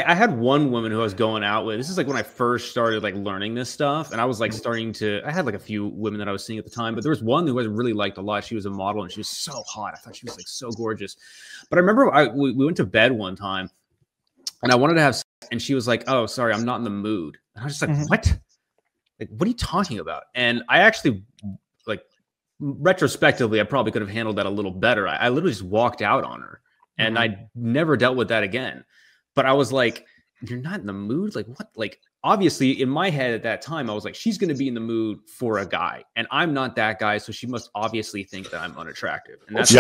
I had one woman who I was going out with. This is like when I first started like learning this stuff, and I was like starting to. I had like a few women that I was seeing at the time, but there was one who I really liked a lot. She was a model, and she was so hot. I thought she was like so gorgeous. But I remember we went to bed one time, and I wanted to have sex, and she was like, "Oh, sorry, I'm not in the mood." And I was just like, "What? Like, what are you talking about?" And I actually, like, retrospectively, I probably could have handled that a little better. I literally just walked out on her, and I never dealt with that again. But I was like, "You're not in the mood? Like, what?" Like, obviously, in my head at that time, I was like, "She's going to be in the mood for a guy, and I'm not that guy, so she must obviously think that I'm unattractive." And that's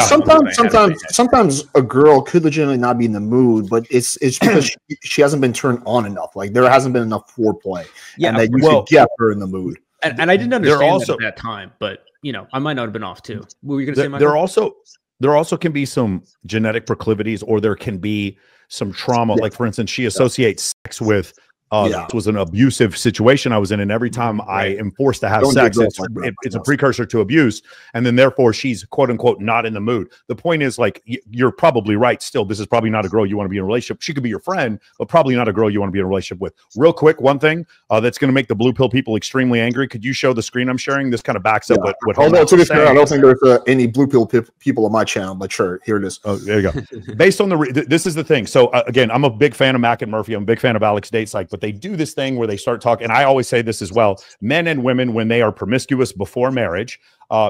sometimes a girl could legitimately not be in the mood, but it's because she hasn't been turned on enough. Like, there hasn't been enough foreplay, and that you could get her in the mood. And I didn't understand that at that time, but you know, I might not have been off too. What were you going to say, Michael? There also can be some genetic proclivities, or there can be some trauma. Like, for instance, she associates sex with this was an abusive situation I was in, and every time I am forced to have sex, it's a precursor to abuse, and then therefore she's quote unquote not in the mood. The point is, like, you're probably right. Still, this is probably not a girl you want to be in a relationship. She could be your friend, but probably not a girl you want to be in a relationship with. Real quick, one thing that's going to make the blue pill people extremely angry. Could you show the screen I'm sharing? This kind of backs up what although to be fair, I don't think there's any blue pill people on my channel, but sure, here it is. Oh, there you go. Based on this is the thing. So again, I'm a big fan of Mac and Murphy. I'm a big fan of Alex Datesike, but they do this thing where they start talking, and I always say this as well: men and women, when they are promiscuous before marriage,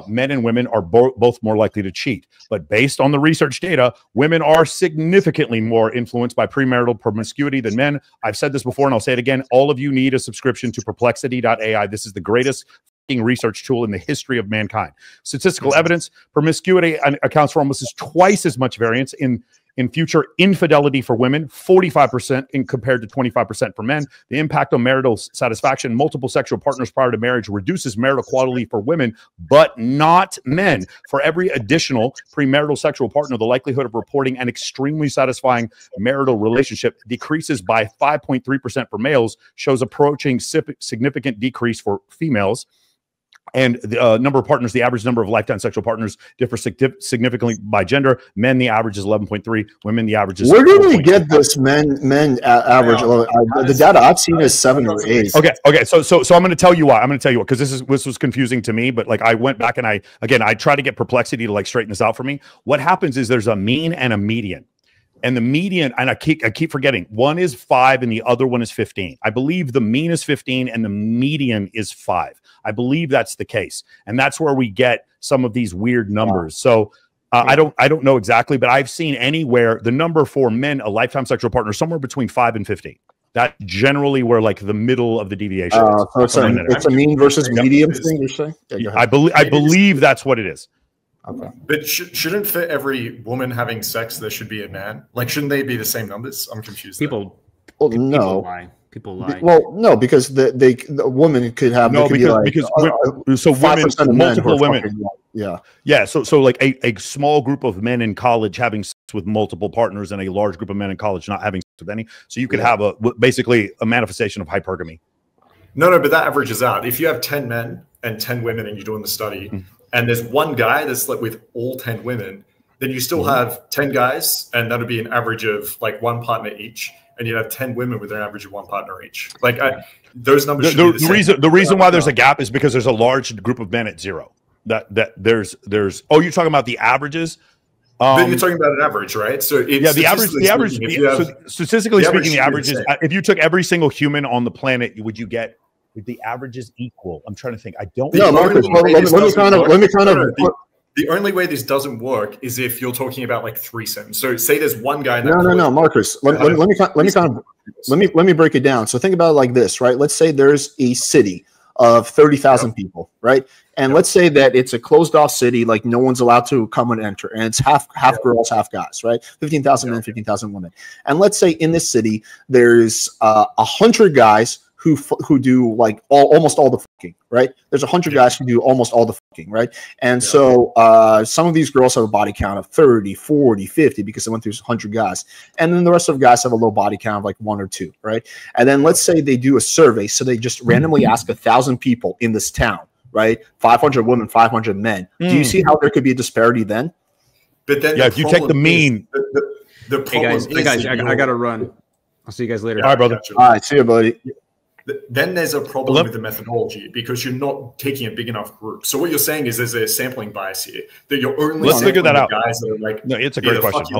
men and women are both more likely to cheat. But based on the research data, women are significantly more influenced by premarital promiscuity than men. I've said this before, and I'll say it again: all of you need a subscription to perplexity.ai. This is the greatest research tool in the history of mankind. Statistical evidence: promiscuity accounts for almost twice as much variance in future infidelity for women, 45% compared to 25% for men. The impact on marital satisfaction: multiple sexual partners prior to marriage reduces marital quality for women, but not men. For every additional premarital sexual partner, the likelihood of reporting an extremely satisfying marital relationship decreases by 5.3% for males, shows approaching significant decrease for females. And the number of partners, the average number of lifetime sexual partners differ significantly by gender. Men, the average is 11.3. Women, the average is. Where do we get this men average? The data I've seen is 7 or 8. Okay. So I'm going to tell you why. I'm going to tell you what, because this was confusing to me. But like, I went back and I try to get Perplexity to like straighten this out for me. What happens is there's a mean and a median. And the median, and I keep forgetting, one is 5 and the other one is 15. I believe the mean is 15 and the median is 5. I believe that's the case. And that's where we get some of these weird numbers. So I don't know exactly, but I've seen anywhere the number for men, a lifetime sexual partner, somewhere between 5 and 15. That generally where like the middle of the deviation is. So it's a mean versus medium thing, you're saying? Yeah, I believe that's what it is. Okay. But shouldn't for every woman having sex, there should be a man? Like, shouldn't they be the same numbers? I'm confused. People lie. Well, no, because the woman could have multiple women. Yeah. So like a small group of men in college having sex with multiple partners, and a large group of men in college not having sex with any. So you could have basically a manifestation of hypergamy. No, but that averages out. If you have 10 men and 10 women, and you're doing the study, and there's one guy that's like with all 10 women, then you still have 10 guys, and that'll be an average of like 1 partner each. And you'd have 10 women with an average of 1 partner each. Like those numbers. The reason why there's a gap is because there's a large group of men at 0. That there's. Oh, you're talking about the averages. Then you're talking about an average, right? So the average. Statistically speaking, the average is if you took every single human on the planet, would you get the averages equal? I'm trying to think. I don't. Yeah, Marcus. Let me kind of. The only way this doesn't work is if you're talking about like threesomes. So say there's one guy. No, Marcus. Let me break it down. So think about it like this, right? Let's say there's a city of 30,000 people, right? And let's say that it's a closed off city, like no one's allowed to come and enter, and it's half girls, half guys, right? 15,000 men, 15,000 women. And let's say in this city there's 100 guys who do like almost all the fucking, right? There's 100 guys who do almost all the fucking, right? And so some of these girls have a body count of 30, 40, 50 because they went through 100 guys. And then the rest of the guys have a low body count of like 1 or 2, right? And then let's say they do a survey. So they just randomly ask 1,000 people in this town, right? 500 women, 500 men. Do you see how there could be a disparity then? But then if you take the mean. The problem guys, I got to run. I'll see you guys later. All right, brother. All right, see you, buddy. Then there's a problem with the methodology because you're not taking a big enough group. So what you're saying is there's a sampling bias here that you're only figure that out. guys that are like, no, it's a great question.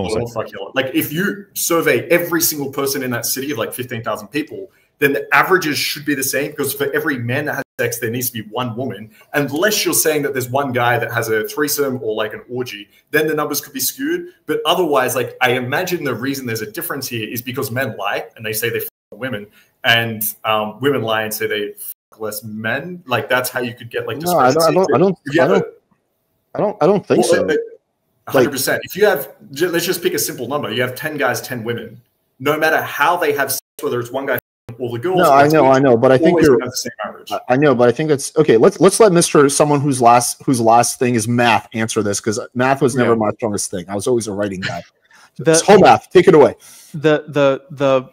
Like if you survey every single person in that city of like 15,000 people, then the averages should be the same because for every man that has sex, there needs to be one woman. Unless you're saying that there's one guy that has a threesome or like an orgy, then the numbers could be skewed. But otherwise, like I imagine the reason there's a difference here is because men lie and they say they f women, and women lie and say they f less men. Like that's how you could get like discrepancy. I don't think so. 100%. If you have, let's just pick a simple number. You have 10 guys, 10 women. No matter how they have sex, whether it's one guy or the girls. No, I know, but I think you're the same average. I know, but I think that's okay. Let's let someone whose last thing is math answer this because math was never my strongest thing. I was always a writing guy. Whole math, take it away. The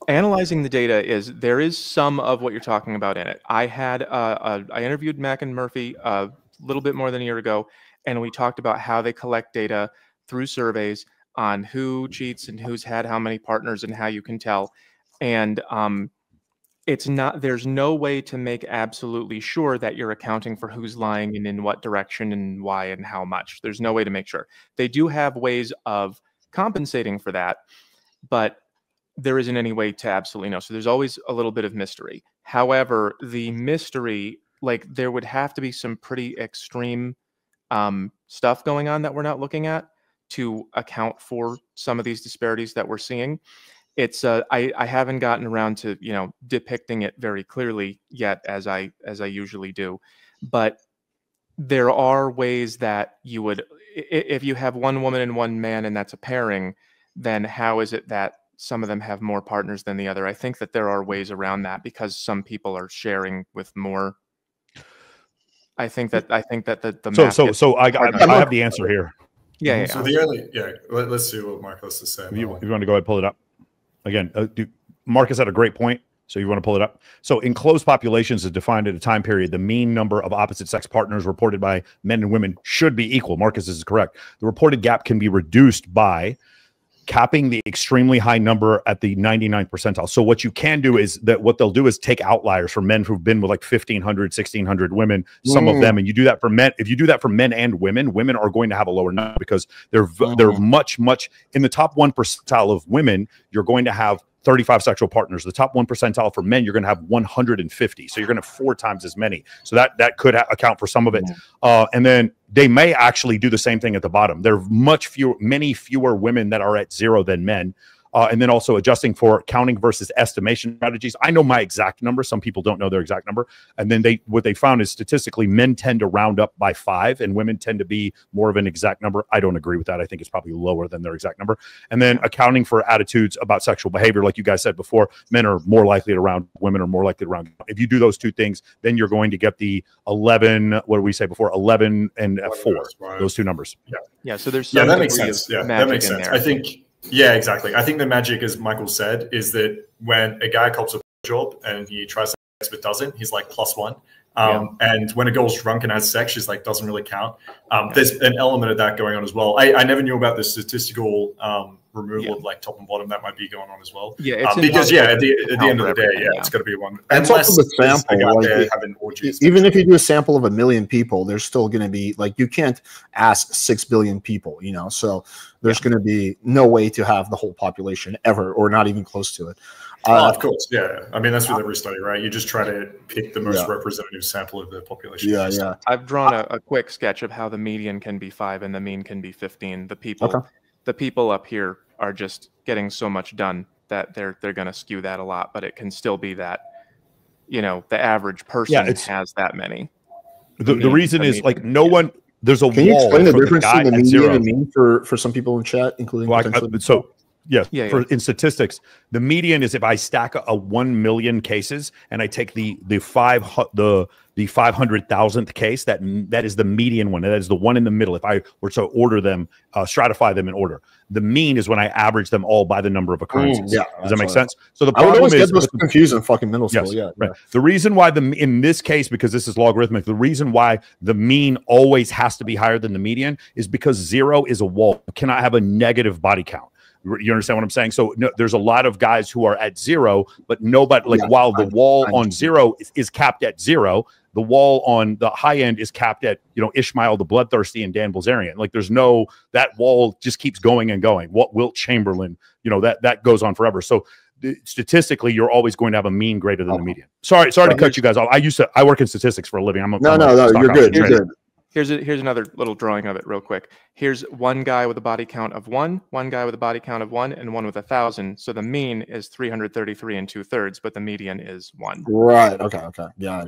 analyzing the data is there is some of what you're talking about in it. I had I interviewed Mack and Murphy a little bit more than a year ago, and we talked about how they collect data through surveys on who cheats and who's had how many partners and how you can tell. And it's not, there's no way to make absolutely sure that you're accounting for who's lying and in what direction and why and how much. There's no way to make sure. They do have ways of compensating for that, but there isn't any way to absolutely know. So there's always a little bit of mystery. However, the mystery, like there would have to be some pretty extreme stuff going on that we're not looking at to account for some of these disparities that we're seeing. It's I haven't gotten around to, you know, depicting it very clearly yet as I usually do, but there are ways that you would, if you have one woman and one man and that's a pairing, then how is it that some of them have more partners than the other? I think that there are ways around that because some people are sharing with more. I think that the I have the answer here. Yeah. So the only let's see what Marcos is saying. If you want to go ahead and pull it up again, Marcus had a great point. So you want to pull it up. So enclosed populations is defined at a time period. The mean number of opposite sex partners reported by men and women should be equal. Marcus is correct. The reported gap can be reduced by capping the extremely high number at the 99th percentile. So what you can do is that what they'll do is take outliers for men who've been with like 1,500, 1,600 women, some of them, and you do that for men. If you do that for men and women, women are going to have a lower number because they're much in the top 1 percentile of women. You're going to have 35 sexual partners. The top 1 percentile for men, you're going to have 150. So you're going to have 4 times as many. So that could account for some of it. And then they may actually do the same thing at the bottom. There are many fewer women that are at 0 than men. And then also adjusting for counting versus estimation strategies. I know my exact number. Some people don't know their exact number. And then what they found is statistically men tend to round up by 5 and women tend to be more of an exact number. I don't agree with that. I think it's probably lower than their exact number. And then accounting for attitudes about sexual behavior. Like you guys said before, men are more likely to round, women are more likely to round. If you do those 2 things, then you're going to get the 11, what did we say before? 11 and 4, those 2 numbers. Yeah. So there's some that makes sense. Yeah, that makes sense. There. I think. Yeah, exactly. I think the magic, as Michael said, is that when a guy cops a job and he tries to have sex but doesn't, he's like +1. And when a girl's drunk and has sex, she's like, doesn't really count. There's an element of that going on as well. I never knew about the statistical removal of like top and bottom. That might be going on as well. Yeah, it's because at the end of the day, it's got to be one. And also the sample, like, having orgies. Even if you do a sample of 1 million people, there's still going to be like, you can't ask 6 billion people, you know, so there's going to be no way to have the whole population ever, or not even close to it. Of course, yeah. I mean, that's with every study, right? You just try to pick the most representative sample of the population. Yeah. I've drawn a quick sketch of how the median can be 5 and the mean can be 15. The people up here are just getting so much done that they're going to skew that a lot, but it can still be that, you know, the average person has that many. The reason is like no one. There's a Can you wall explain the difference between between the median and mean for some people in chat, including in statistics, the median is if I stack a 1 million cases and I take the 500,000th case, that is the median one. That is the one in the middle. If I were to order them, stratify them in order, the mean is when I average them all by the number of occurrences. Does that make sense? So the problem is confused in fucking middle school. Right. The reason why in this case, because this is logarithmic, the reason why the mean always has to be higher than the median is because 0 is a wall. You cannot have a negative body count. You understand what I'm saying? So no, there's a lot of guys who are at 0, but nobody, like, while the wall on 0 is capped at 0, the wall on the high end is capped at, you know, Ishmael the Bloodthirsty and Dan Bilzerian. Like, there's no, that wall just keeps going and going. What Wilt Chamberlain, you know, that goes on forever. So statistically, you're always going to have a mean greater than the median. Sorry to cut you guys off. I work in statistics for a living. No, you're good. You're good. Here's another little drawing of it real quick. Here's one guy with a body count of 1, one guy with a body count of 1, and one with 1,000. So the mean is 333 2/3, but the median is 1. Right. Okay. Yeah.